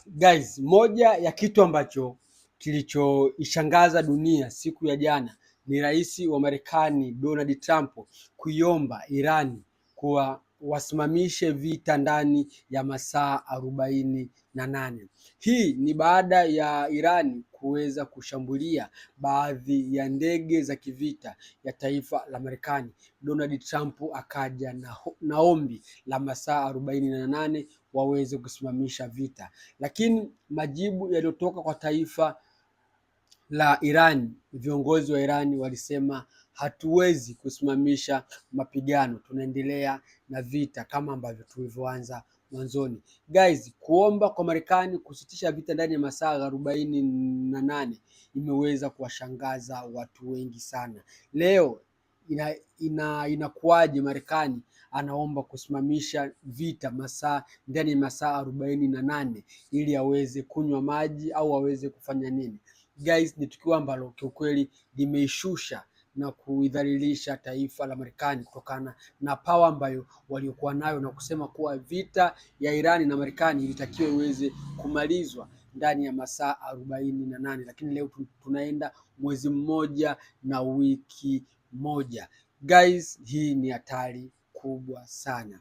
Guys, moja ya kitu ambacho kilichoishangaza dunia siku ya jana ni rais wa Marekani Donald Trump kuiomba Irani kuwa wasimamishe vita ndani ya masaa 48. Hii ni baada ya Irani kuweza kushambulia baadhi ya ndege za kivita ya taifa la Marekani. Donald Trump akaja na ombi la masaa 48 waweze kusimamisha vita, lakini majibu yaliyotoka kwa taifa la Iran, viongozi wa Iran walisema hatuwezi kusimamisha mapigano, tunaendelea na vita kama ambavyo tulivyoanza mwanzoni. Guys, kuomba kwa Marekani kusitisha vita ndani ya masaa 48 imeweza kuwashangaza watu wengi sana. Leo inakuwaje Marekani anaomba kusimamisha vita ndani ya masaa 48 ili aweze kunywa maji au aweze kufanya nini? Guys, ni tukio ambalo kiukweli limeishusha na kuidhalilisha taifa la Marekani kutokana na power ambayo waliokuwa nayo, na kusema kuwa vita ya Irani na Marekani ilitakiwa iweze kumalizwa ndani ya masaa 48, lakini leo tunaenda mwezi mmoja na wiki moja. Guys, hii ni hatari kubwa sana.